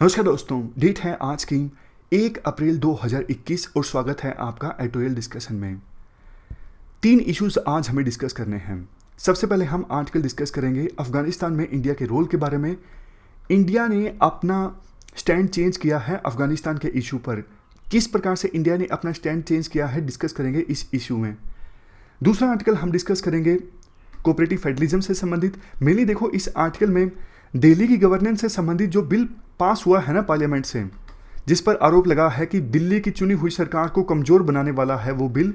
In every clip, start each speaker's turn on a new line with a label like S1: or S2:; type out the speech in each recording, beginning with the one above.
S1: नमस्कार दोस्तों, डेट है आज की 1 अप्रैल 2021 और स्वागत है आपका एडिटोरियल डिस्कशन में। 3 इश्यूज आज हमें डिस्कस करने हैं। सबसे पहले हम आर्टिकल डिस्कस करेंगे अफगानिस्तान में इंडिया के रोल के बारे में। इंडिया ने अपना स्टैंड चेंज किया है अफगानिस्तान के इशू पर। किस प्रकार से इंडिया ने अपना स्टैंड चेंज किया है डिस्कस करेंगे इस इशू में। दूसरा आर्टिकल हम डिस्कस करेंगे कोऑपरेटिव फेडरलिज्म से संबंधित। मेनली देखो, इस आर्टिकल में दिल्ली की गवर्नेंस से संबंधित जो बिल पास हुआ है ना पार्लियामेंट से, जिस पर आरोप लगा है कि दिल्ली की चुनी हुई सरकार को कमजोर बनाने वाला है वो बिल,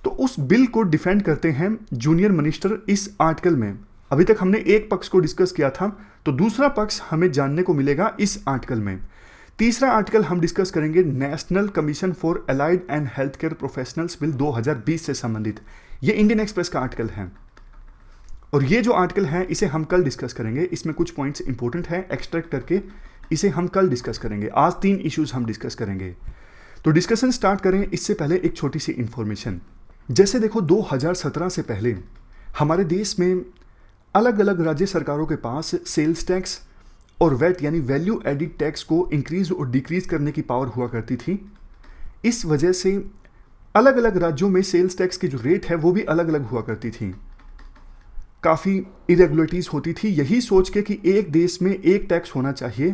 S1: तो उस बिल को डिफेंड करते हैं जूनियर मिनिस्टर इस आर्टिकल में। अभी तक हमने एक पक्ष को डिस्कस किया था, तो दूसरा पक्ष हमें जानने को मिलेगा इस आर्टिकल में। तीसरा आर्टिकल हम डिस्कस करेंगे national commission for allied and health care professionals bill 2020 से संबंधित। ये इंडियन एक्सप्रेस का आर्टिकल है और ये जो आर्टिकल है इसे हम कल डिस्कस करेंगे। इसमें कुछ पॉइंट्स इंपॉर्टेंट है, एक्सट्रैक्ट करके इसे हम कल डिस्कस करेंगे। आज 3 इश्यूज हम डिस्कस करेंगे। तो डिस्कशन स्टार्ट करें इससे पहले एक छोटी सी इंफॉर्मेशन। जैसे देखो, 2017 से पहले हमारे देश में अलग अलग राज्य सरकारों के पास सेल्स टैक्स और वैट यानी वैल्यू एडिड टैक्स को इंक्रीज और डिक्रीज करने की पावर हुआ करती थी। इस वजह से अलग अलग राज्यों में सेल्स टैक्स की जो रेट है वो भी अलग अलग हुआ करती थी। काफ़ी इरेगुलरिटीज़ होती थी, यही सोच के कि एक देश में एक टैक्स होना चाहिए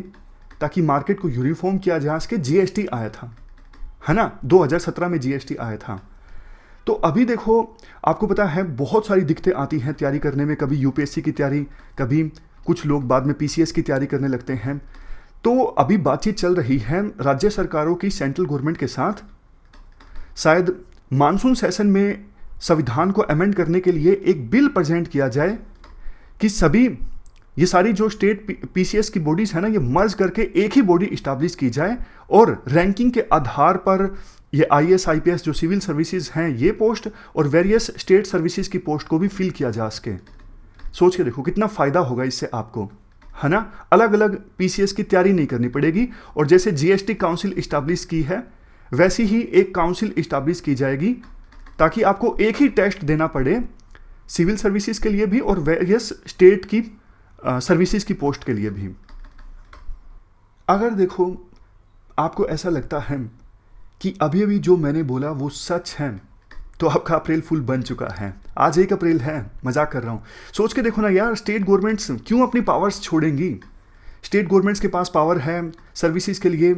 S1: ताकि मार्केट को यूनिफॉर्म किया जा सके। जीएसटी आया था, है ना, 2017 में जीएसटी आया था। तो अभी देखो, आपको पता है बहुत सारी दिक्कतें आती हैं तैयारी करने में। कभी यूपीएससी की तैयारी, कभी कुछ लोग बाद में पीसीएस की तैयारी करने लगते हैं। तो अभी बातचीत चल रही है राज्य सरकारों की सेंट्रल गवर्नमेंट के साथ। शायद मानसून सेशन में संविधान को अमेंड करने के लिए एक बिल प्रेजेंट किया जाए कि सभी ये सारी जो स्टेट पीसीएस की बॉडीज है ना, ये मर्ज करके एक ही बॉडी इस्टेब्लिश की जाए और रैंकिंग के आधार पर ये आईएएस आईपीएस जो सिविल सर्विसेज हैं ये पोस्ट और वेरियस स्टेट सर्विसेज की पोस्ट को भी फिल किया जा सके। सोच के देखो कितना फायदा होगा इससे आपको, है ना। अलग अलग पीसीएस की तैयारी नहीं करनी पड़ेगी और जैसे जीएसटी काउंसिल इस्टेब्लिश की है वैसी ही एक काउंसिल इस्टेब्लिश की जाएगी ताकि आपको एक ही टेस्ट देना पड़े सिविल सर्विसेज के लिए भी और वेरियस स्टेट की सर्विसेज की पोस्ट के लिए भी। अगर देखो आपको ऐसा लगता है कि अभी अभी जो मैंने बोला वो सच है, तो आपका अप्रैल फुल बन चुका है। आज 1 अप्रैल है, मजाक कर रहा हूँ। सोच के देखो ना यार, स्टेट गवर्नमेंट्स क्यों अपनी पावर्स छोड़ेंगी। स्टेट गवर्नमेंट्स के पास पावर है सर्विसेज के लिए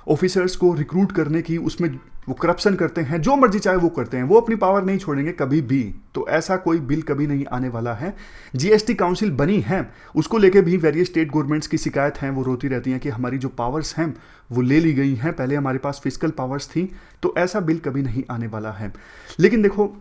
S1: ऑफिसर्स को रिक्रूट करने की, उसमें वो करप्शन करते हैं, जो मर्जी चाहे वो करते हैं, वो अपनी पावर नहीं छोड़ेंगे कभी भी। तो ऐसा कोई बिल कभी नहीं आने वाला है। जीएसटी काउंसिल बनी है, उसको लेके भी वेरियस स्टेट गवर्नमेंट्स की शिकायत है, वो रोती रहती हैं कि हमारी जो पावर्स हैं वो ले ली गई हैं। पहले हमारे पास फिजिकल पावर्स थी, तो ऐसा बिल कभी नहीं आने वाला है। लेकिन देखो,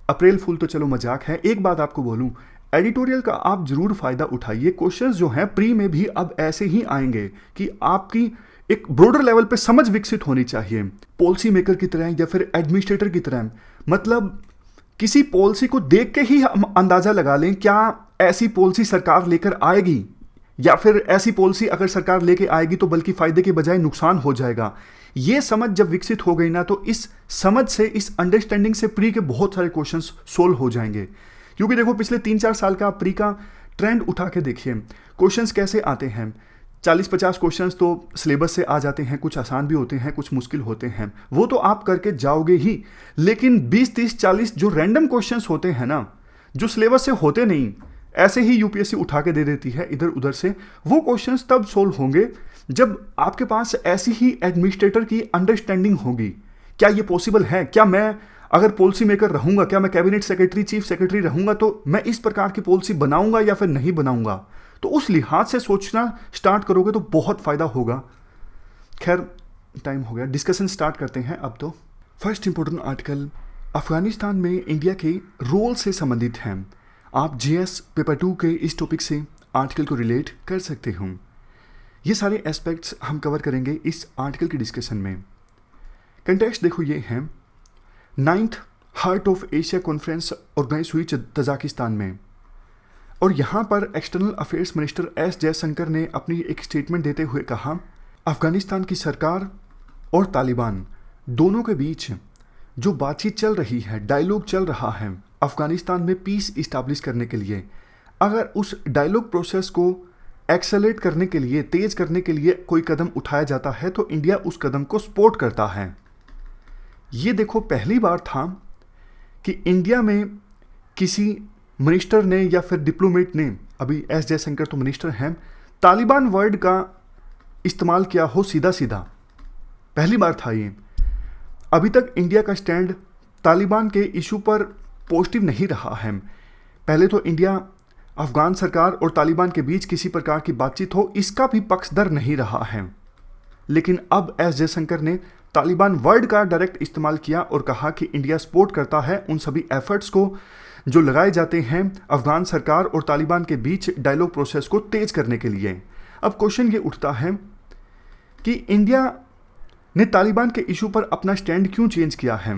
S1: अप्रैल फुल तो चलो मजाक है। एक बात आपको बोलूं, एडिटोरियल का आप जरूर फायदा उठाइए। क्वेश्चंस जो हैं प्री में भी अब ऐसे ही आएंगे कि आपकी एक ब्रॉडर लेवल पे समझ विकसित होनी चाहिए, पॉलिसी मेकर की तरह या फिर एडमिनिस्ट्रेटर की तरह। मतलब किसी पॉलिसी को देख के ही हम अंदाजा लगा लें क्या ऐसी पॉलिसी सरकार लेकर आएगी, या फिर ऐसी पॉलिसी अगर सरकार लेके आएगी तो बल्कि फायदे के बजाय नुकसान हो जाएगा। ये समझ जब विकसित हो गई ना, तो इस समझ से, इस अंडरस्टैंडिंग से प्री के बहुत सारे क्वेश्चन सोल्व हो जाएंगे। क्योंकि देखो, पिछले 3-4 साल का प्री का ट्रेंड उठा के देखिए, क्वेश्चंस कैसे आते हैं। 40-50 क्वेश्चंस तो सिलेबस से आ जाते हैं, कुछ आसान भी होते हैं, कुछ मुश्किल होते हैं, वो तो आप करके जाओगे ही। लेकिन 20-30-40 जो रैंडम क्वेश्चंस होते हैं ना, जो सिलेबस से होते नहीं, ऐसे ही यूपीएससी उठा के दे देती है इधर उधर से, वो क्वेश्चंस तब सोल्व होंगे जब आपके पास ऐसी ही एडमिनिस्ट्रेटर की अंडरस्टैंडिंग होगी। क्या ये पॉसिबल है? क्या मैं अगर पॉलिसी मेकर रहूंगा, क्या मैं कैबिनेट सेक्रेटरी, चीफ सेक्रेटरी रहूंगा तो मैं इस प्रकार की पॉलिसी बनाऊंगा या फिर नहीं बनाऊंगा? तो उस लिहाज से सोचना स्टार्ट करोगे तो बहुत फायदा होगा। खैर, टाइम हो गया, डिस्कशन स्टार्ट करते हैं अब। तो फर्स्ट इंपॉर्टेंट आर्टिकल अफगानिस्तान में इंडिया के रोल से संबंधित है। आप जीएस पेपर 2 के इस टॉपिक से आर्टिकल को रिलेट कर सकते हो। ये सारे एस्पेक्ट्स हम कवर करेंगे इस आर्टिकल की डिस्कशन में। कंटेक्स्ट देखो, ये है 9th heart of Asia conference organise हुई तजाकिस्तान में, और यहाँ पर external affairs minister S Jaishankar ने अपनी एक स्टेटमेंट देते हुए कहा, अफगानिस्तान की सरकार और तालिबान दोनों के बीच जो बातचीत चल रही है, डायलॉग चल रहा है अफगानिस्तान में पीस इस्टेब्लिश करने के लिए, अगर उस डायलॉग प्रोसेस को एक्सेलरेट करने के लिए, तेज करने के लिए कोई कदम उठाया जाता है तो इंडिया उस कदम को सपोर्ट करता है। ये देखो पहली बार था कि इंडिया में किसी मिनिस्टर ने या फिर डिप्लोमेट ने, अभी एस जयशंकर तो मिनिस्टर हैं, तालिबान वर्ड का इस्तेमाल किया हो सीधा सीधा। पहली बार था ये। अभी तक इंडिया का स्टैंड तालिबान के इशू पर पॉजिटिव नहीं रहा है। पहले तो इंडिया अफगान सरकार और तालिबान के बीच किसी प्रकार की बातचीत हो इसका भी पक्षधर नहीं रहा है, लेकिन अब एस जयशंकर ने तालिबान वर्ड का डायरेक्ट इस्तेमाल किया और कहा कि इंडिया सपोर्ट करता है उन सभी एफर्ट्स को जो लगाए जाते हैं अफगान सरकार और तालिबान के बीच डायलॉग प्रोसेस को तेज करने के लिए। अब क्वेश्चन ये उठता है कि इंडिया ने तालिबान के इशू पर अपना स्टैंड क्यों चेंज किया है।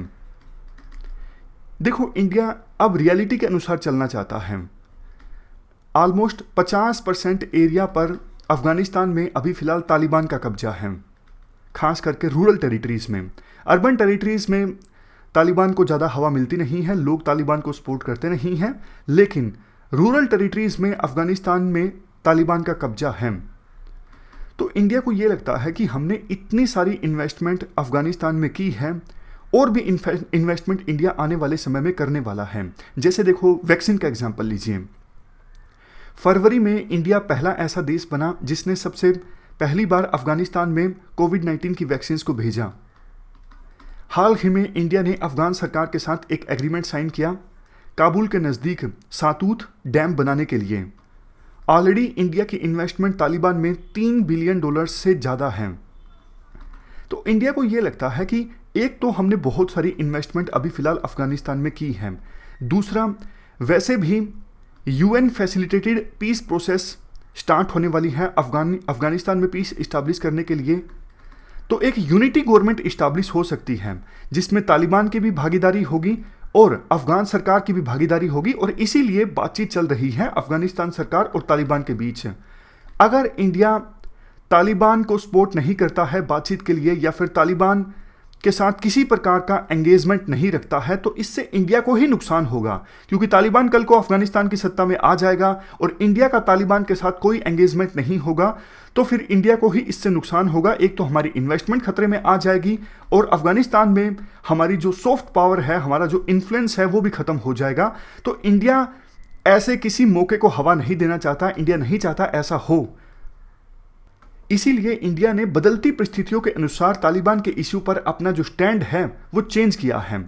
S1: देखो, इंडिया अब रियलिटी के अनुसार चलना चाहता है। ऑलमोस्ट 50% एरिया पर अफगानिस्तान में अभी फिलहाल तालिबान का कब्जा है, खास करके रूरल टेरिटरीज में। अर्बन टेरिटरीज में तालिबान को ज़्यादा हवा मिलती नहीं है, लोग तालिबान को सपोर्ट करते नहीं हैं, लेकिन रूरल टेरिटरीज में अफगानिस्तान में तालिबान का कब्जा है। तो इंडिया को ये लगता है कि हमने इतनी सारी इन्वेस्टमेंट अफगानिस्तान में की है और भी इन्वेस्टमेंट इंडिया आने वाले समय में करने वाला है। जैसे देखो, वैक्सीन का एग्जाम्पल लीजिए। फरवरी में इंडिया पहला ऐसा देश बना जिसने सबसे पहली बार अफगानिस्तान में कोविड-19 की वैक्सीन को भेजा। हाल ही में इंडिया ने अफगान सरकार के साथ एक एग्रीमेंट साइन किया काबुल के नज़दीक सातूत डैम बनाने के लिए। ऑलरेडी इंडिया की इन्वेस्टमेंट तालिबान में $3 बिलियन से ज़्यादा है। तो इंडिया को ये लगता है कि एक तो हमने बहुत सारी इन्वेस्टमेंट अभी फ़िलहाल अफगानिस्तान में की है, दूसरा वैसे भी UN facilitated peace process start होने वाली है अफगानिस्तान में पीस इस्टाब्लिश करने के लिए। तो एक यूनिटी गवर्नमेंट इस्टाब्लिश हो सकती है जिसमें तालिबान की भी भागीदारी होगी और अफगान सरकार की भी भागीदारी होगी, और इसीलिए बातचीत चल रही है अफगानिस्तान सरकार और तालिबान के बीच। अगर इंडिया तालिबान को सपोर्ट नहीं करता है बातचीत के लिए या फिर तालिबान के साथ किसी प्रकार का एंगेजमेंट नहीं रखता है तो इससे इंडिया को ही नुकसान होगा, क्योंकि तालिबान कल को अफगानिस्तान की सत्ता में आ जाएगा और इंडिया का तालिबान के साथ कोई एंगेजमेंट नहीं होगा तो फिर इंडिया को ही इससे नुकसान होगा। एक तो हमारी इन्वेस्टमेंट खतरे में आ जाएगी और अफगानिस्तान में हमारी जो सॉफ्ट पावर है, हमारा जो इन्फ्लुएंस है वो भी खत्म हो जाएगा। तो इंडिया ऐसे किसी मौके को हवा नहीं देना चाहता, इंडिया नहीं चाहता ऐसा हो। इसीलिए इंडिया ने बदलती परिस्थितियों के अनुसार तालिबान के इश्यू पर अपना जो स्टैंड है वो चेंज किया है।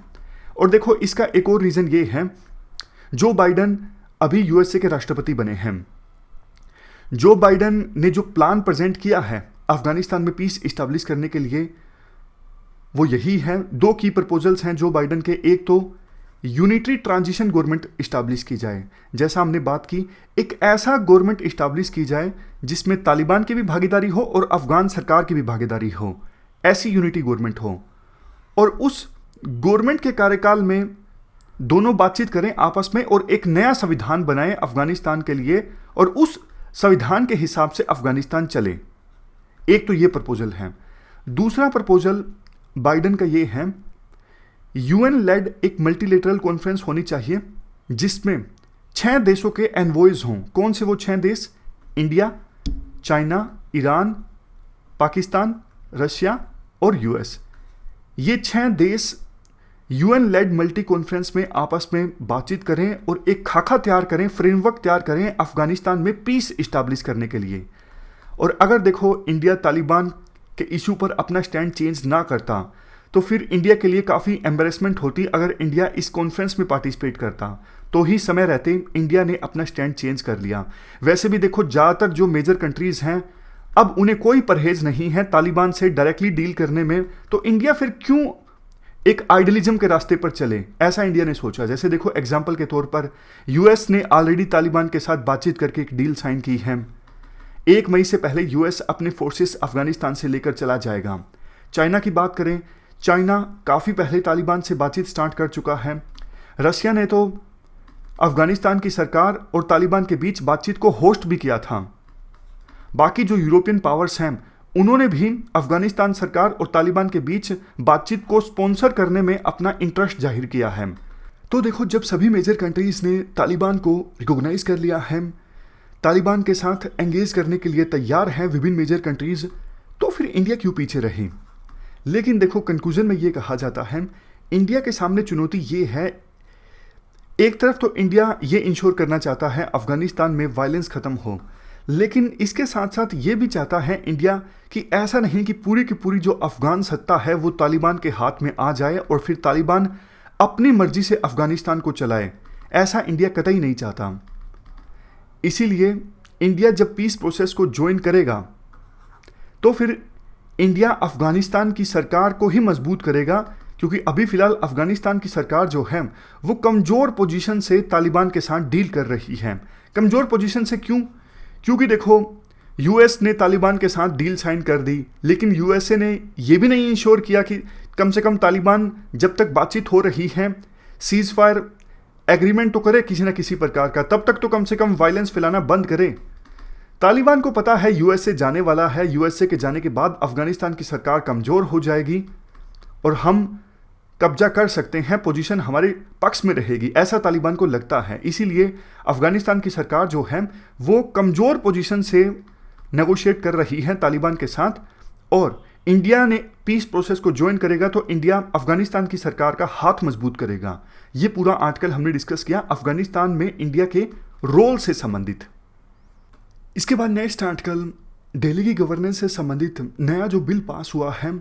S1: और देखो, इसका एक और रीज़न ये है, जो बाइडन अभी यूएसए के राष्ट्रपति बने हैं। जो बाइडन ने जो प्लान प्रेजेंट किया है अफगानिस्तान में पीस इस्टेब्लिश करने के लिए वो यही है। दो की प्रपोजल्स हैं जो बाइडन के, एक तो यूनिटरी ट्रांजिशन गवर्नमेंट इस्टेब्लिश की जाए, जैसा हमने बात की, एक ऐसा गवर्नमेंट इस्टेब्लिश की जाए जिसमें तालिबान की भी भागीदारी हो और अफगान सरकार की भी भागीदारी हो, ऐसी यूनिटी गवर्नमेंट हो। और उस गवर्नमेंट के कार्यकाल में दोनों बातचीत करें आपस में और एक नया संविधान बनाएं अफगानिस्तान के लिए और उस संविधान के हिसाब से अफगानिस्तान चले। एक तो ये प्रपोजल है। दूसरा प्रपोजल बाइडन का ये है, यूएन लेड एक मल्टीलेटरल कॉन्फ्रेंस होनी चाहिए जिसमें 6 देशों के एनवॉयज हों। कौन से वो 6 देश? India, China, Iran, Pakistan, Russia और यूएस। ये 6 देश यूएन लेड मल्टी कॉन्फ्रेंस में आपस में बातचीत करें और एक खाका तैयार करें, फ्रेमवर्क तैयार करें अफगानिस्तान में पीस इस्टेब्लिश करने के लिए। और अगर देखो इंडिया तालिबान के इशू पर अपना स्टैंड चेंज ना करता तो फिर इंडिया के लिए काफ़ी एम्बेरसमेंट होती। अगर इंडिया इस कॉन्फ्रेंस में पार्टिसिपेट करता तो ही समय रहते इंडिया ने अपना स्टैंड चेंज कर लिया। वैसे भी देखो, ज़्यादातर जो मेजर कंट्रीज़ हैं अब उन्हें कोई परहेज नहीं है तालिबान से डायरेक्टली डील करने में, तो इंडिया फिर क्यों एक आइडियलिज्म के रास्ते पर चले, ऐसा इंडिया ने सोचा। जैसे देखो, एग्जाम्पल के तौर पर यूएस ने ऑलरेडी तालिबान के साथ बातचीत करके एक डील साइन की है। 1 मई से पहले यूएस अपने फोर्सेस अफगानिस्तान से लेकर चला जाएगा। चाइना की बात करें, चाइना काफ़ी पहले तालिबान से बातचीत स्टार्ट कर चुका है। रशिया ने तो अफगानिस्तान की सरकार और तालिबान के बीच बातचीत को होस्ट भी किया था। बाकी जो यूरोपियन पावर्स हैं उन्होंने भी अफगानिस्तान सरकार और तालिबान के बीच बातचीत को स्पॉन्सर करने में अपना इंटरेस्ट जाहिर किया है। तो देखो, जब सभी मेजर कंट्रीज़ ने तालिबान को रिकॉग्नाइज कर लिया है, तालिबान के साथ एंगेज करने के लिए तैयार हैं विभिन्न मेजर कंट्रीज़, तो फिर इंडिया क्यों पीछे रहे। लेकिन देखो, कंक्लूजन में ये कहा जाता है, इंडिया के सामने चुनौती ये है, एक तरफ तो इंडिया ये इंश्योर करना चाहता है अफगानिस्तान में वायलेंस ख़त्म हो, लेकिन इसके साथ साथ ये भी चाहता है इंडिया कि ऐसा नहीं कि पूरी की पूरी जो अफगान सत्ता है वो तालिबान के हाथ में आ जाए और फिर तालिबान अपनी मर्जी से अफगानिस्तान को चलाए। ऐसा इंडिया कतई नहीं चाहता। इसीलिए इंडिया जब पीस प्रोसेस को ज्वाइन करेगा तो फिर इंडिया अफगानिस्तान की सरकार को ही मजबूत करेगा, क्योंकि अभी फिलहाल अफगानिस्तान की सरकार जो है वो कमज़ोर पोजीशन से तालिबान के साथ डील कर रही है। कमज़ोर पोजीशन से क्यों? क्योंकि देखो, यूएस ने तालिबान के साथ डील साइन कर दी, लेकिन यूएसए ने ये भी नहीं इंश्योर किया कि कम से कम तालिबान जब तक बातचीत हो रही है, सीज फायर एग्रीमेंट तो करे किसी न किसी प्रकार का, तब तक तो कम से कम वायलेंस फैलाना बंद करे। तालिबान को पता है यूएसए जाने वाला है, यूएसए के जाने के बाद अफगानिस्तान की सरकार कमज़ोर हो जाएगी और हम कब्जा कर सकते हैं, पोजीशन हमारे पक्ष में रहेगी, ऐसा तालिबान को लगता है। इसीलिए अफगानिस्तान की सरकार जो है वो कमज़ोर पोजीशन से नेगोशिएट कर रही है तालिबान के साथ, और इंडिया ने पीस प्रोसेस को ज्वाइन करेगा तो इंडिया अफगानिस्तान की सरकार का हाथ मजबूत करेगा। ये पूरा आर्टिकल हमने डिस्कस किया अफगानिस्तान में इंडिया के रोल से संबंधित। इसके बाद नेक्स्ट आर्टिकल दिल्ली की गवर्नेंस से संबंधित नया जो बिल पास हुआ है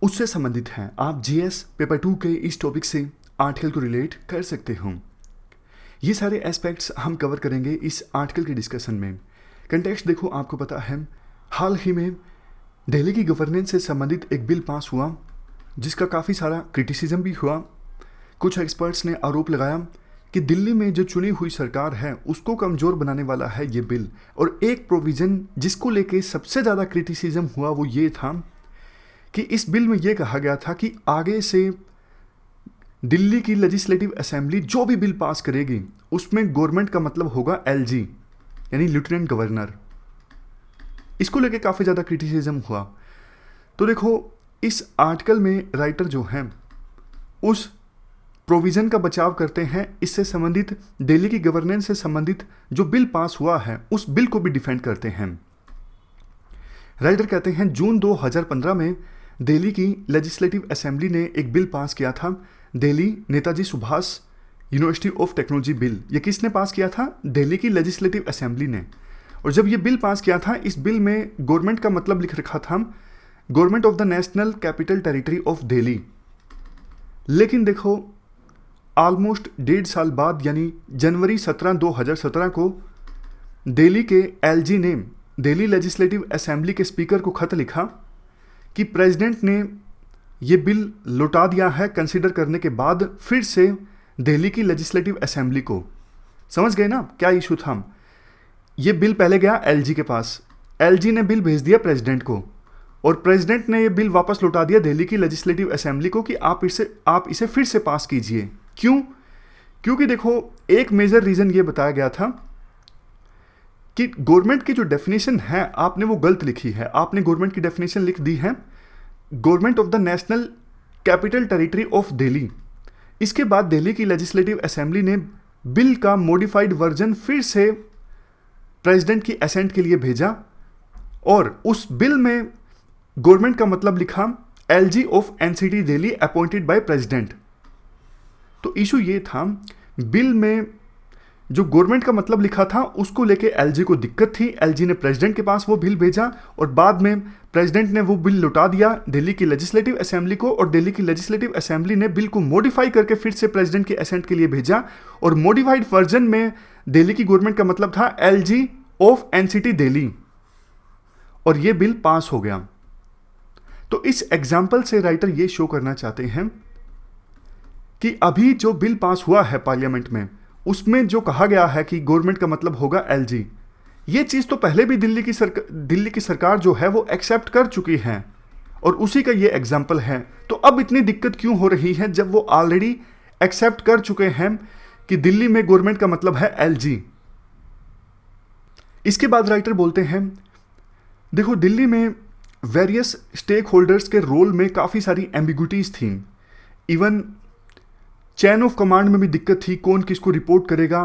S1: उससे संबंधित है। आप जीएस पेपर 2 के इस टॉपिक से आर्टिकल को रिलेट कर सकते हो। ये सारे एस्पेक्ट्स हम कवर करेंगे इस आर्टिकल के डिस्कशन में। कंटेक्स्ट देखो, आपको पता है हाल ही में दिल्ली की गवर्नेंस से संबंधित एक बिल पास हुआ जिसका काफ़ी सारा क्रिटिसिज्म भी हुआ। कुछ एक्सपर्ट्स ने आरोप लगाया कि दिल्ली में जो चुनी हुई सरकार है उसको कमज़ोर बनाने वाला है ये बिल, और एक प्रोविज़न जिसको लेके सबसे ज़्यादा क्रिटिसिज्म हुआ वो ये था कि इस बिल में ये कहा गया था कि आगे से दिल्ली की लेजिस्लेटिव असेंबली जो भी बिल पास करेगी उसमें गवर्नमेंट का मतलब होगा एलजी, यानी लेफ्टिनेंट गवर्नर। इसको लेके काफ़ी ज़्यादा क्रिटिसिज्म हुआ। तो देखो, इस आर्टिकल में राइटर जो हैं उस प्रोविज़न का बचाव करते हैं, इससे संबंधित दिल्ली की गवर्नेंस से संबंधित जो बिल पास हुआ है उस बिल को भी डिफेंड करते हैं। राइटर कहते हैं जून 2015 में दिल्ली की लेजिस्लेटिव असेंबली ने एक बिल पास किया था, Delhi Netaji Subhash university of technology bill. ये किसने पास किया था? दिल्ली की लेजिस्लेटिव असेंबली ने। और जब ये बिल पास किया था, इस बिल में गवर्नमेंट का मतलब लिख रखा था government of the national capital territory of Delhi. लेकिन देखो, ऑलमोस्ट 1.5 साल बाद यानी जनवरी 17, 2017 को दिल्ली के एलजी ने दिल्ली लेजिस्लेटिव असेंबली के स्पीकर को खत लिखा कि प्रेसिडेंट ने ये बिल लौटा दिया है कंसीडर करने के बाद फिर से दिल्ली की लेजिस्लेटिव असेंबली को। समझ गए ना क्या इशू था? ये बिल पहले गया एलजी के पास, एलजी ने बिल भेज दिया प्रेसिडेंट को, और प्रेसिडेंट ने ये बिल वापस लौटा दिया दिल्ली की लेजिस्लेटिव असेंबली को कि आप इसे फिर से पास कीजिए। क्यों? क्योंकि देखो, एक मेजर रीज़न ये बताया गया था कि गवर्नमेंट की जो डेफिनेशन है आपने वो गलत लिखी है। आपने गवर्नमेंट की डेफिनेशन लिख दी है government of the national capital territory of Delhi. इसके बाद दिल्ली की लेजिस्लेटिव असेंबली ने बिल का मॉडिफाइड वर्जन फिर से प्रेसिडेंट की असेंट के लिए भेजा, और उस बिल में गवर्नमेंट का मतलब लिखा LG of NCT Delhi appointed by president. तो इशू ये था, बिल में जो गवर्नमेंट का मतलब लिखा था उसको लेके एलजी को दिक्कत थी। एलजी ने प्रेसिडेंट के पास वो बिल भेजा और बाद में प्रेसिडेंट ने वो बिल लौटा दिया दिल्ली की लेजिस्लेटिव असेंबली को, और दिल्ली की लेजिस्लेटिव असेंबली ने बिल को मॉडिफाई करके फिर से प्रेसिडेंट के असेंट के लिए भेजा, और मॉडिफाइड वर्जन में दिल्ली की गवर्नमेंट का मतलब था एलजी ऑफ एनसीटी दिल्ली, और ये बिल पास हो गया। तो इस एग्जाम्पल से राइटर ये शो करना चाहते हैं कि अभी जो बिल पास हुआ है पार्लियामेंट में उसमें जो कहा गया है कि गवर्नमेंट का मतलब होगा एलजी, ये चीज़ तो पहले भी दिल्ली की सरकार जो है वो एक्सेप्ट कर चुकी है, और उसी का ये एग्जाम्पल है। तो अब इतनी दिक्कत क्यों हो रही है जब वो ऑलरेडी एक्सेप्ट कर चुके हैं कि दिल्ली में गवर्नमेंट का मतलब है एलजी। इसके बाद राइटर बोलते हैं देखो, दिल्ली में वेरियस स्टेक होल्डर्स के रोल में काफ़ी सारी एम्बिग्यूटीज थी। इवन चैन ऑफ कमांड में भी दिक्कत थी, कौन किसको रिपोर्ट करेगा,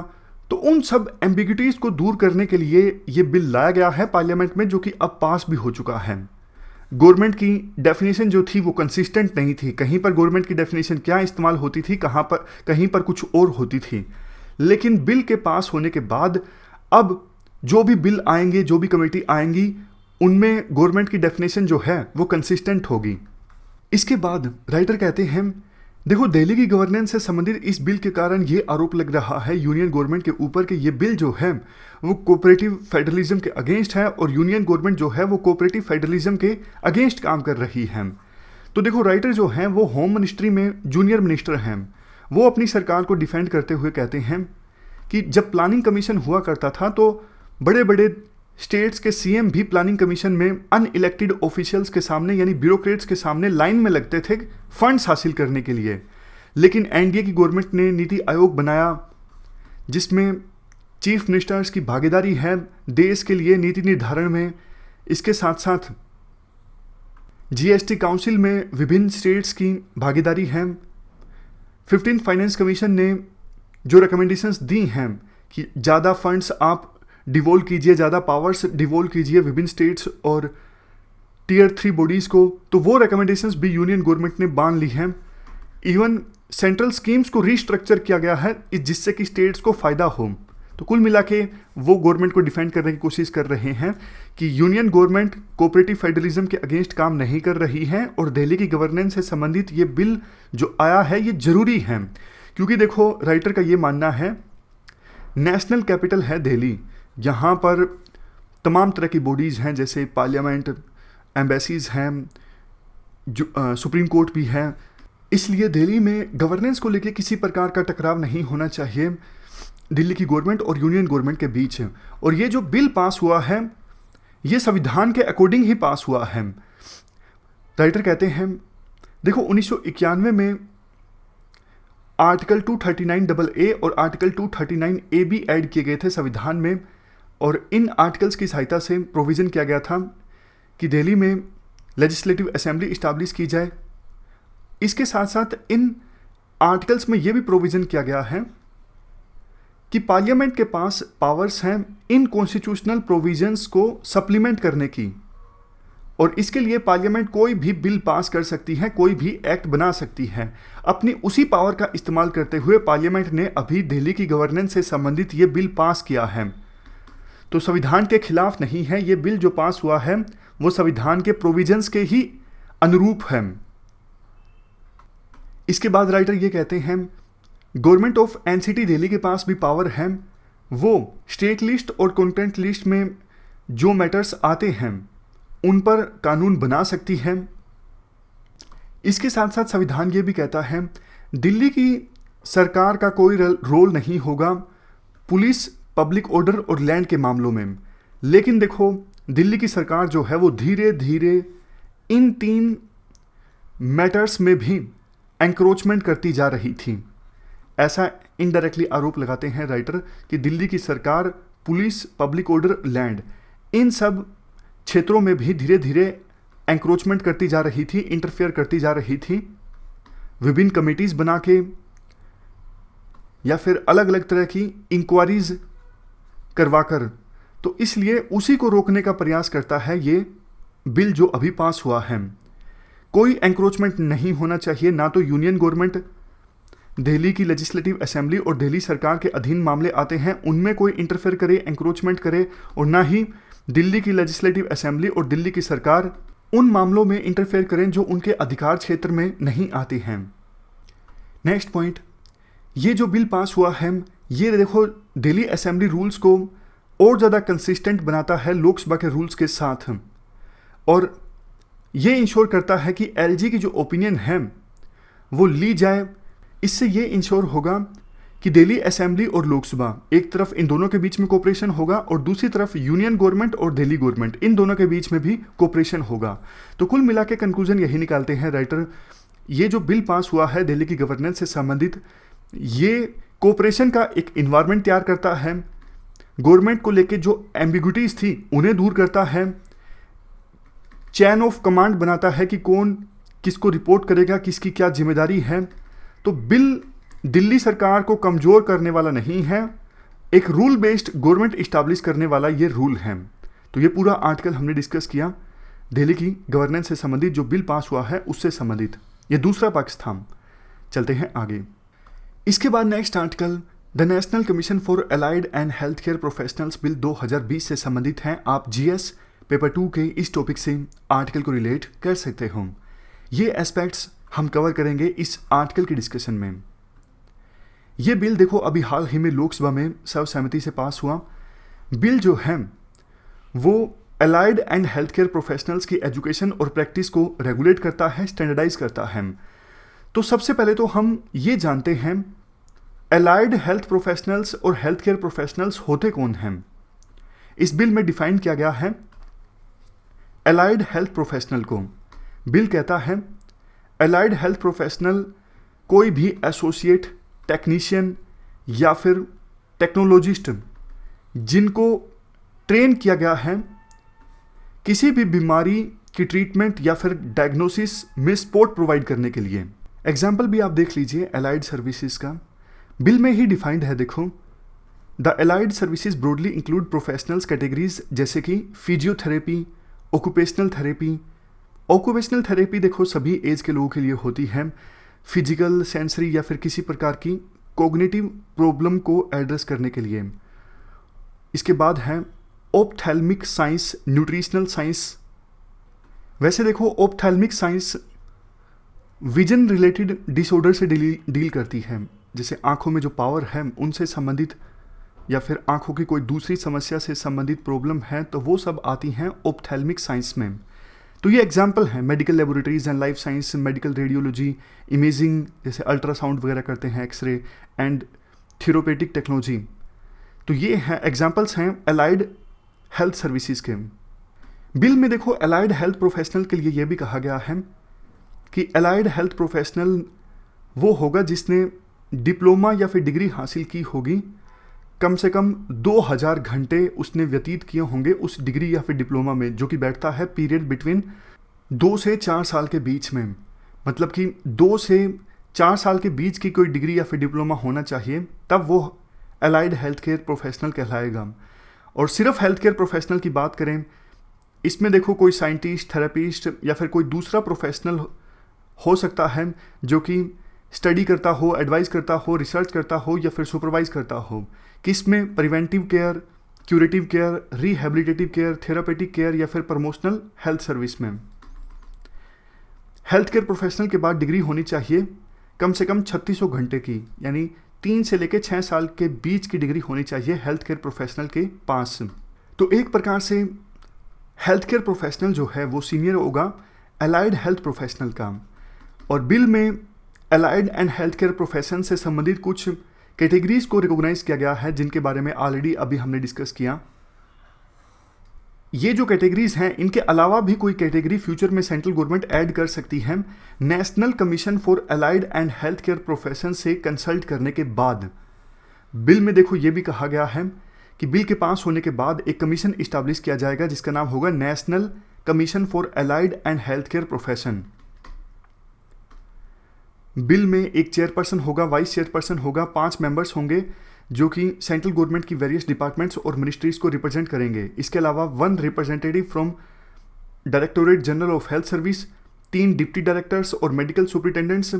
S1: तो उन सब एम्बिग्यूटीज को दूर करने के लिए ये बिल लाया गया है पार्लियामेंट में, जो कि अब पास भी हो चुका है। गवर्नमेंट की डेफिनेशन जो थी वो कंसिस्टेंट नहीं थी। कहीं पर गवर्नमेंट की डेफिनेशन क्या इस्तेमाल होती थी, कहीं पर कुछ और होती थी। लेकिन बिल के पास होने के बाद अब जो भी बिल आएंगे, जो भी कमेटी आएंगी, उनमें गवर्नमेंट की डेफिनेशन जो है वो कंसिस्टेंट होगी। इसके बाद राइटर कहते हैं, देखो दिल्ली की गवर्नेंस से संबंधित इस बिल के कारण ये आरोप लग रहा है यूनियन गवर्नमेंट के ऊपर कि ये बिल जो है वो कोऑपरेटिव फेडरलिज्म के अगेंस्ट है और यूनियन गवर्नमेंट जो है वो कोऑपरेटिव फेडरलिज्म के अगेंस्ट काम कर रही है। तो देखो राइटर जो हैं वो होम मिनिस्ट्री में जूनियर मिनिस्टर हैं। वो अपनी सरकार को डिफेंड करते हुए कहते हैं कि जब प्लानिंग कमीशन हुआ करता था तो बड़े बड़े स्टेट्स के सीएम भी प्लानिंग कमीशन में अनइलेक्टेड ऑफिशियल्स के सामने यानी ब्यूरोक्रेट्स के सामने लाइन में लगते थे फंड्स हासिल करने के लिए। लेकिन एनडीए की गवर्नमेंट ने नीति आयोग बनाया जिसमें चीफ मिनिस्टर्स की भागीदारी है देश के लिए नीति निर्धारण में। इसके साथ साथ जीएसटी काउंसिल में विभिन्न स्टेट्स की भागीदारी है। 15th फाइनेंस कमीशन ने जो रिकमेंडेशंस दी हैं कि ज़्यादा फंड्स आप डिवोल्व कीजिए, ज़्यादा पावर्स डिवोल्व कीजिए विभिन्न स्टेट्स और टीयर 3 बॉडीज़ को, तो वो रिकमेंडेशंस भी यूनियन गवर्नमेंट ने मान ली हैं। इवन सेंट्रल स्कीम्स को रीस्ट्रक्चर किया गया है जिससे कि स्टेट्स को फ़ायदा हो। तो कुल मिला के वो गवर्नमेंट को डिफेंड करने की कोशिश कर रहे हैं कि यूनियन गवर्नमेंट कोऑपरेटिव फेडरलिज्म के अगेंस्ट काम नहीं कर रही है और दिल्ली की गवर्नेंस से संबंधित ये बिल जो आया है ये ज़रूरी है। क्योंकि देखो राइटर का ये मानना है नेशनल कैपिटल है दिल्ली, यहाँ पर तमाम तरह की बॉडीज़ हैं जैसे पार्लियामेंट, एम्बेसीज हैं, सुप्रीम कोर्ट भी है। इसलिए दिल्ली में गवर्नेंस को लेकर किसी प्रकार का टकराव नहीं होना चाहिए दिल्ली की गवर्नमेंट और यूनियन गवर्नमेंट के बीच। और ये जो बिल पास हुआ है ये संविधान के अकॉर्डिंग ही पास हुआ है। राइटर कहते हैं देखो 1991 में आर्टिकल 239AA और आर्टिकल 239A भी ऐड किए गए थे संविधान में और इन आर्टिकल्स की सहायता से प्रोविज़न किया गया था कि दिल्ली में लेजिस्लेटिव असेंबली इस्टाब्लिश की जाए। इसके साथ साथ इन आर्टिकल्स में यह भी प्रोविज़न किया गया है कि पार्लियामेंट के पास पावर्स हैं इन कॉन्स्टिट्यूशनल प्रोविजंस को सप्लीमेंट करने की और इसके लिए पार्लियामेंट कोई भी बिल पास कर सकती है, कोई भी एक्ट बना सकती है। अपनी उसी पावर का इस्तेमाल करते हुए पार्लियामेंट ने अभी दिल्ली की गवर्नेंस से संबंधित ये बिल पास किया है। तो संविधान के खिलाफ नहीं है, ये बिल जो पास हुआ है वो संविधान के प्रोविजंस के ही अनुरूप है। इसके बाद राइटर ये कहते हैं गवर्नमेंट ऑफ एनसीटी दिल्ली के पास भी पावर है, वो स्टेट लिस्ट और कंटेंट लिस्ट में जो मैटर्स आते हैं उन पर कानून बना सकती है। इसके साथ साथ संविधान ये भी कहता है दिल्ली की सरकार का कोई रोल नहीं होगा पुलिस, पब्लिक ऑर्डर और लैंड के मामलों में। लेकिन देखो दिल्ली की सरकार जो है वो धीरे धीरे इन 3 मैटर्स में भी एंक्रोचमेंट करती जा रही थी। ऐसा इनडायरेक्टली आरोप लगाते हैं राइटर कि दिल्ली की सरकार police, public order, land in सब क्षेत्रों में भी धीरे धीरे एंक्रोचमेंट करती जा रही थी, इंटरफेयर करती जा रही थी, विभिन्न कमेटीज बना के या फिर अलग अलग तरह की इंक्वायरीज करवाकर। तो इसलिए उसी को रोकने का प्रयास करता है ये बिल जो अभी पास हुआ है। कोई एंक्रोचमेंट नहीं होना चाहिए, ना तो यूनियन गवर्नमेंट दिल्ली की लेजिस्लेटिव असेंबली और दिल्ली सरकार के अधीन मामले आते हैं उनमें कोई इंटरफेयर करे, एंक्रोचमेंट करे, और ना ही दिल्ली की लेजिस्लेटिव असेंबली और दिल्ली की सरकार उन मामलों में इंटरफेयर करें जो उनके अधिकार क्षेत्र में नहीं आते हैं। नेक्स्ट पॉइंट, ये जो बिल पास हुआ है ये देखो दिल्ली असेंबली रूल्स को और ज़्यादा कंसिस्टेंट बनाता है लोकसभा के रूल्स के साथ, और ये इंश्योर करता है कि एलजी की जो ओपिनियन है वो ली जाए। इससे ये इंश्योर होगा कि दिल्ली असेंबली और लोकसभा एक तरफ इन दोनों के बीच में कोऑपरेशन होगा और दूसरी तरफ यूनियन गवर्नमेंट और दिल्ली गवर्नमेंट इन दोनों के बीच में भी कोऑपरेशन होगा। तो कुल मिला के कंक्लूजन यही निकालते हैं राइटर, ये जो बिल पास हुआ है दिल्ली की गवर्नेंस से संबंधित, ये कोऑपरेशन का एक इन्वायरमेंट तैयार करता है, गवर्नमेंट को लेके जो एम्बिग्यूटीज थी उन्हें दूर करता है, चैन ऑफ कमांड बनाता है कि कौन किसको रिपोर्ट करेगा, किसकी क्या जिम्मेदारी है। तो बिल दिल्ली सरकार को कमज़ोर करने वाला नहीं है, एक रूल बेस्ड गवर्नमेंट इस्टेब्लिश करने वाला ये रूल है। तो ये पूरा आर्टिकल हमने डिस्कस किया दिल्ली की गवर्नेंस से संबंधित, जो बिल पास हुआ है उससे संबंधित। ये दूसरा पक्ष था। चलते हैं आगे। इसके बाद next article the national commission for allied and health care professionals bill 2020 से संबंधित हैं। आप जीएस पेपर 2 के इस टॉपिक से आर्टिकल को रिलेट कर सकते हो। ये एस्पेक्ट्स हम कवर करेंगे इस आर्टिकल की डिस्कशन में। ये बिल देखो अभी हाल ही में लोकसभा में सर्वसम्मति से पास हुआ। बिल जो है वो allied and health care professionals की एजुकेशन और प्रैक्टिस को रेगुलेट करता है, स्टैंडर्डाइज करता है। तो सबसे पहले तो हम ये जानते हैं एलाइड हेल्थ प्रोफेशनल्स और हेल्थ केयर प्रोफेशनल्स होते कौन हैं। इस बिल में डिफाइन किया गया है एलाइड हेल्थ प्रोफेशनल को। बिल कहता है एलाइड हेल्थ प्रोफेशनल कोई भी एसोसिएट, टेक्नीशियन या फिर टेक्नोलॉजिस्ट जिनको ट्रेन किया गया है किसी भी बीमारी की ट्रीटमेंट या फिर डायग्नोसिस में सपोर्ट प्रोवाइड करने के लिए। एग्जाम्पल भी आप देख लीजिए एलाइड सर्विसेज का, बिल में ही डिफाइंड है। देखो the allied services broadly include professionals categories जैसे कि physiotherapy, occupational therapy. Occupational therapy देखो सभी एज के लोगों के लिए होती है, फिजिकल, सेंसरी या फिर किसी प्रकार की कोग्निटिव प्रॉब्लम को एड्रेस करने के लिए। इसके बाद है ऑप्थेल्मिक साइंस, न्यूट्रिशनल साइंस। वैसे देखो ophthalmic science vision related disorder से डील करती है, जैसे आंखों में जो पावर है उनसे संबंधित या फिर आंखों की कोई दूसरी समस्या से संबंधित प्रॉब्लम है, तो वो सब आती हैं ऑप्थेल्मिक साइंस में। तो ये एग्जाम्पल है medical laboratories and life science, medical radiology, imaging जैसे अल्ट्रासाउंड वगैरह करते हैं, एक्सरे एंड थेरेपेटिक टेक्नोलॉजी। तो ये हैं एग्जाम्पल्स हैं एलाइड हेल्थ सर्विसेज के। बिल में देखो एलाइड हेल्थ प्रोफेशनल के लिए ये भी कहा गया है कि एलाइड हेल्थ प्रोफेशनल वो होगा जिसने डिप्लोमा या फिर डिग्री हासिल की होगी, कम से कम 2000 घंटे उसने व्यतीत किए होंगे उस डिग्री या फिर डिप्लोमा में, जो कि बैठता है पीरियड बिटवीन 2 से 4 साल के बीच में। मतलब कि 2 से 4 साल के बीच की कोई डिग्री या फिर डिप्लोमा होना चाहिए, तब वो एलाइड हेल्थ केयर प्रोफेशनल कहलाएगा। और सिर्फ हेल्थ केयर प्रोफेशनल की बात करें, इसमें देखो कोई साइंटिस्ट, थेरेपिस्ट या फिर कोई दूसरा प्रोफेशनल हो सकता है जो कि स्टडी करता हो, एडवाइस करता हो, रिसर्च करता हो या फिर सुपरवाइज करता हो। किसमें? Preventive care, curative care, rehabilitative care, therapeutic care या फिर प्रमोशनल हेल्थ सर्विस में। हेल्थ केयर प्रोफेशनल के बाद डिग्री होनी चाहिए कम से कम 3600 घंटे की, यानी 3 से लेकर 6 साल के बीच की डिग्री होनी चाहिए हेल्थ केयर प्रोफेशनल के पास। तो एक प्रकार से हेल्थ केयर प्रोफेशनल जो है वो सीनियर होगा एलाइड हेल्थ प्रोफेशनल का। और बिल में allied and health care profession से संबंधित कुछ कैटेगरीज को रिकॉग्नाइज किया गया है, जिनके बारे में ऑलरेडी अभी हमने डिस्कस किया। ये जो कैटेगरीज हैं, इनके अलावा भी कोई कैटेगरी फ्यूचर में सेंट्रल गवर्नमेंट ऐड कर सकती है national commission for allied and health care profession से कंसल्ट करने के बाद। बिल में देखो ये भी कहा गया है कि बिल के पास होने के बाद एक कमीशन इस्टेब्लिश किया जाएगा जिसका नाम होगा national commission for allied and health care profession. Bill में एक चेयरपर्सन होगा, वाइस चेयरपर्सन होगा, 5 मेंबर्स होंगे जो कि सेंट्रल गवर्नमेंट की वेरियस डिपार्टमेंट्स और मिनिस्ट्रीज को रिप्रेजेंट करेंगे। इसके अलावा 1 representative from directorate general of health service, 3 deputy directors और मेडिकल सुपरिटेंडेंट्स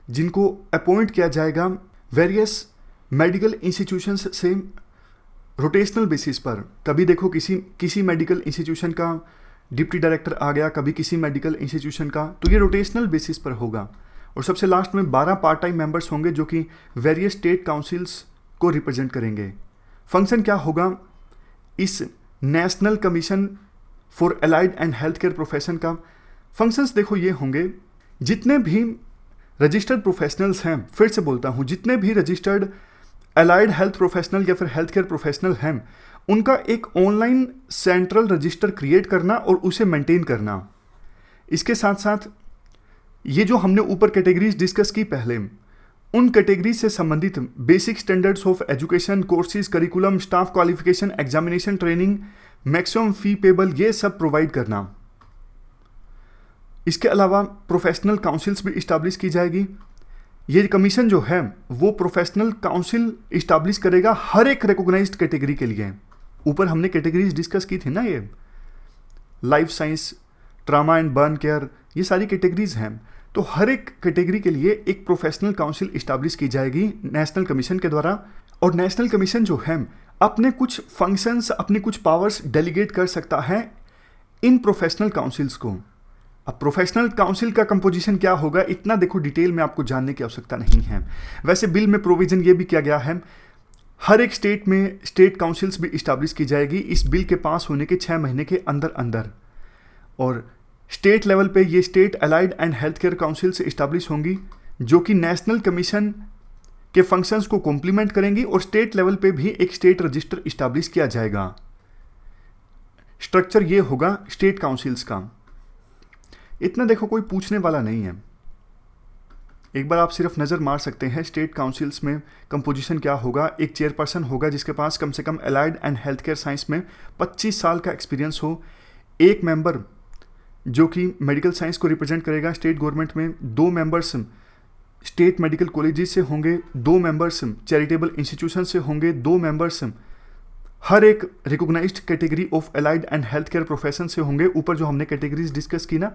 S1: जिनको अपॉइंट किया जाएगा वेरियस मेडिकल इंस्टीट्यूशंस से रोटेशनल बेसिस पर। कभी देखो किसी मेडिकल इंस्टीट्यूशन का डिप्टी डायरेक्टर आ गया, कभी किसी मेडिकल इंस्टीट्यूशन का, तो ये रोटेशनल बेसिस पर होगा। और सबसे लास्ट में 12 पार्ट टाइम मेंबर्स होंगे जो कि वेरियस स्टेट काउंसिल्स को रिप्रेजेंट करेंगे। फंक्शन क्या होगा इस national commission for allied and health care profession का? फंक्शंस देखो ये होंगे, जितने भी रजिस्टर्ड प्रोफेशनल्स हैं, फिर से बोलता हूँ, जितने भी रजिस्टर्ड एलाइड हेल्थ प्रोफेशनल या फिर हेल्थ केयर प्रोफेशनल हैं, उनका एक ऑनलाइन सेंट्रल रजिस्टर क्रिएट करना और उसे मेंटेन करना। इसके साथ साथ ये जो हमने ऊपर कैटेगरीज डिस्कस की पहले, उन कैटेगरीज से संबंधित basic standards of education, courses, curriculum, staff qualification, examination, training, maximum fee payable, ये सब प्रोवाइड करना। इसके अलावा प्रोफेशनल काउंसिल्स भी इस्टेब्लिश की जाएगी ये कमीशन जो है वो प्रोफेशनल काउंसिल इस्टेब्लिश करेगा हर एक रिकॉग्नाइज्ड कैटेगरी के लिए। ऊपर हमने कैटेगरीज डिस्कस की थी ना, ये life science, trauma and burn care, ये सारी कैटेगरीज हैं। तो हर एक कैटेगरी के लिए एक प्रोफेशनल काउंसिल इस्टेब्लिश की जाएगी नेशनल कमीशन के द्वारा। और नेशनल कमीशन जो है अपने कुछ फंक्शंस, अपनी कुछ पावर्स डेलीगेट कर सकता है इन प्रोफेशनल काउंसिल्स को। अब प्रोफेशनल काउंसिल का कंपोजिशन क्या होगा, इतना देखो डिटेल में आपको जानने की आवश्यकता नहीं है। वैसे बिल में प्रोविजन ये भी किया गया है, हर एक स्टेट में स्टेट काउंसिल्स भी इस्टेब्लिश की जाएगी इस बिल के पास होने के 6 महीने के अंदर अंदर। और स्टेट लेवल पे ये state allied and health care council से इस्टेब्लिश होंगी, जो कि नेशनल कमीशन के फंक्शंस को कॉम्प्लीमेंट करेंगी। और स्टेट लेवल पे भी एक स्टेट रजिस्टर इस्टेब्लिश किया जाएगा। स्ट्रक्चर ये होगा स्टेट काउंसिल्स का। इतना देखो कोई पूछने वाला नहीं है, एक बार आप सिर्फ नज़र मार सकते हैं स्टेट काउंसिल्स में कंपोजिशन क्या होगा। एक चेयरपर्सन होगा जिसके पास कम से कम allied and health care science में 25 साल का एक्सपीरियंस हो। एक मेंबर जो कि मेडिकल साइंस को रिप्रेजेंट करेगा स्टेट गवर्नमेंट में। 2 मेंबर्स स्टेट मेडिकल कॉलेजेस से होंगे, 2 मेंबर्स चैरिटेबल इंस्टीट्यूशन से होंगे, 2 मेंबर्स हर एक recognised category of allied and health care profession से होंगे। ऊपर जो हमने कैटेगरीज डिस्कस की ना,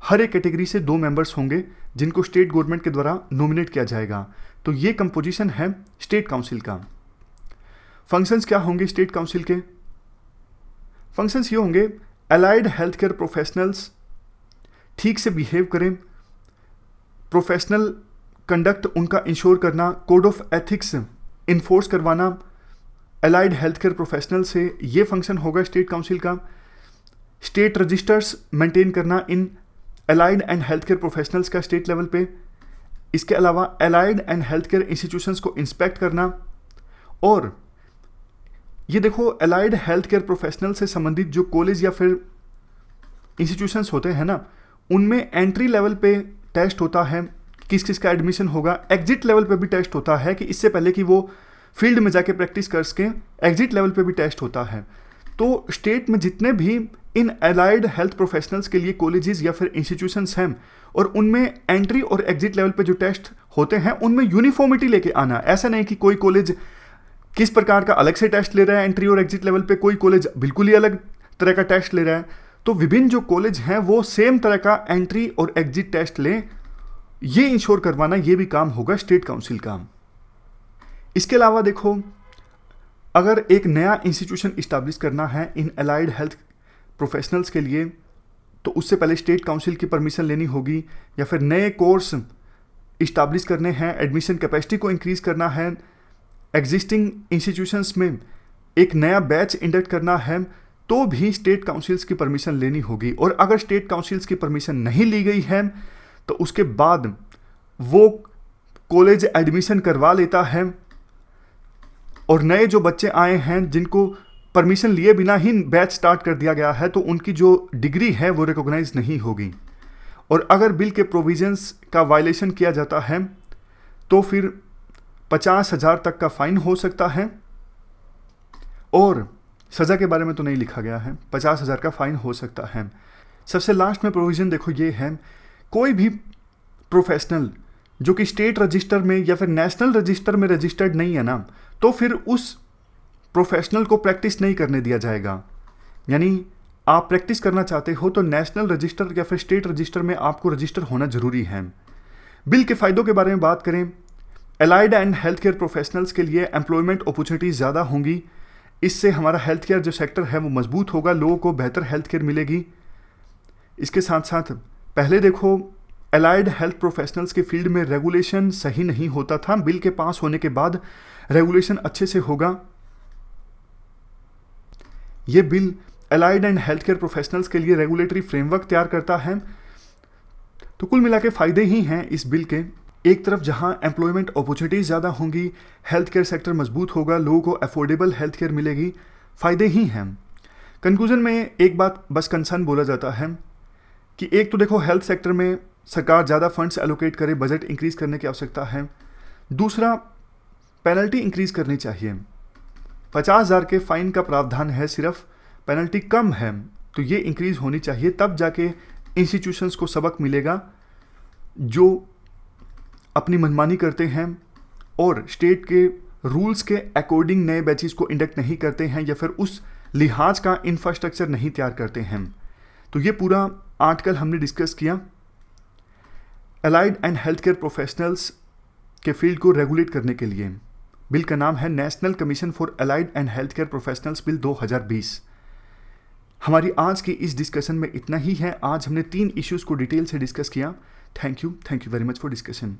S1: हर एक कैटेगरी से 2 मेंबर्स होंगे जिनको स्टेट गवर्नमेंट के द्वारा नॉमिनेट किया जाएगा। तो ये कंपोजिशन है स्टेट काउंसिल का। फंक्शंस क्या होंगे स्टेट काउंसिल के? फंक्शंस ये होंगे, अलाइड हेल्थ केयर प्रोफेशनल्स ठीक से बिहेव करें, प्रोफेशनल कंडक्ट उनका इंश्योर करना, कोड ऑफ एथिक्स इन्फोर्स करवाना अलाइड हेल्थ केयर प्रोफेशनल से, ये फंक्शन होगा स्टेट काउंसिल का। स्टेट रजिस्टर्स मेंटेन करना इन allied and health care professionals का स्टेट लेवल पे। इसके अलावा allied and health care institutions को इंस्पेक्ट करना। और ये देखो अलाइड हेल्थ केयर प्रोफेशनल से संबंधित जो कॉलेज या फिर इंस्टीट्यूशंस होते हैं ना, उनमें एंट्री लेवल पे टेस्ट होता है किस किस का एडमिशन होगा। एग्जिट लेवल पे भी टेस्ट होता है कि इससे पहले कि वो फील्ड में जाके प्रैक्टिस कर सकें, एग्जिट लेवल पे भी टेस्ट होता है। तो स्टेट में जितने भी इन अलाइड हेल्थ प्रोफेशनल्स के लिए कॉलेजेस या फिर इंस्टीट्यूशंस हैं और उनमें एंट्री और एग्जिट लेवल पे जो टेस्ट होते हैं उनमें यूनिफॉर्मिटी लेके आना। ऐसा नहीं कि कोई कॉलेज किस प्रकार का अलग से टेस्ट ले रहा है एंट्री और एग्जिट लेवल पे, कोई कॉलेज बिल्कुल ही अलग तरह का टेस्ट ले रहा है। तो विभिन्न जो कॉलेज हैं वो सेम तरह का एंट्री और एग्जिट टेस्ट लें, ये इंश्योर करवाना ये भी काम होगा स्टेट काउंसिल का। इसके अलावा देखो, अगर एक नया इंस्टीट्यूशन इस्टेब्लिश करना है इन अलाइड हेल्थ प्रोफेशनल्स के लिए, तो उससे पहले स्टेट काउंसिल की परमिशन लेनी होगी। या फिर नए कोर्स इस्टेब्लिश करने हैं, एडमिशन कैपेसिटी को इंक्रीज़ करना है, एग्जिस्टिंग इंस्टीट्यूशंस में एक नया बैच इंडक्ट करना है, तो भी स्टेट काउंसिल्स की परमिशन लेनी होगी। और अगर स्टेट काउंसिल्स की परमिशन नहीं ली गई है तो उसके बाद वो कॉलेज एडमिशन करवा लेता है और नए जो बच्चे आए हैं जिनको परमिशन लिए बिना ही बैच स्टार्ट कर दिया गया है, तो उनकी जो डिग्री है वो रिकॉग्नाइज नहीं होगी। और अगर बिल के प्रोविजंस का वायलेशन किया जाता है तो फिर 50,000 तक का फाइन हो सकता है। और सज़ा के बारे में तो नहीं लिखा गया है, 50,000 का फाइन हो सकता है। सबसे लास्ट में प्रोविज़न देखो ये है, कोई भी प्रोफेशनल जो कि स्टेट रजिस्टर में या फिर नेशनल रजिस्टर में रजिस्टर्ड नहीं है ना, तो फिर उस प्रोफेशनल को प्रैक्टिस नहीं करने दिया जाएगा। यानी आप प्रैक्टिस करना चाहते हो तो नेशनल रजिस्टर या फिर स्टेट रजिस्टर में आपको रजिस्टर होना ज़रूरी है। बिल के फ़ायदों के बारे में बात करें, allied and health care professionals के लिए एम्प्लॉयमेंट अपॉर्चुनिटीज़ ज़्यादा होंगी। इससे हमारा हेल्थ केयर जो सेक्टर है वो मजबूत होगा, लोगों को बेहतर हेल्थ केयर मिलेगी। इसके साथ साथ पहले देखो अलाइड हेल्थ प्रोफेशनल्स के फील्ड में रेगुलेशन सही नहीं होता था, बिल के पास होने के बाद रेगुलेशन अच्छे से होगा। ये bill allied and health care professionals के लिए रेगुलेटरी फ्रेमवर्क तैयार करता है। तो कुल मिला के फ़ायदे ही हैं इस बिल के। एक तरफ जहां एम्प्लॉयमेंट अपॉर्चुनिटीज़ ज़्यादा होंगी, हेल्थ केयर सेक्टर मजबूत होगा, लोगों को अफोर्डेबल हेल्थ केयर मिलेगी, फ़ायदे ही हैं। कंक्लूजन में एक बात बस कंसर्न बोला जाता है कि एक तो देखो हेल्थ सेक्टर में सरकार ज़्यादा फंड्स एलोकेट करे, बजट इंक्रीज़ करने की आवश्यकता है। दूसरा, पेनल्टी इंक्रीज़ करनी चाहिए। 50,000 के फ़ाइन का प्रावधान है, सिर्फ पेनल्टी कम है, तो ये इंक्रीज़ होनी चाहिए, तब जाके इंस्टीट्यूशंस को सबक मिलेगा जो अपनी मनमानी करते हैं और स्टेट के रूल्स के अकॉर्डिंग नए बैचेस को इंडक्ट नहीं करते हैं या फिर उस लिहाज का इंफ्रास्ट्रक्चर नहीं तैयार करते हैं। तो ये पूरा आर्टिकल हमने डिस्कस किया allied and health care professionals के फील्ड को रेगुलेट करने के लिए। बिल का नाम है national commission for allied and health care professionals bill 2020। हमारी आज की इस डिस्कशन में इतना ही है। आज हमने 3 इश्यूज़ को डिटेल से डिस्कस किया। Thank you very much for discussion.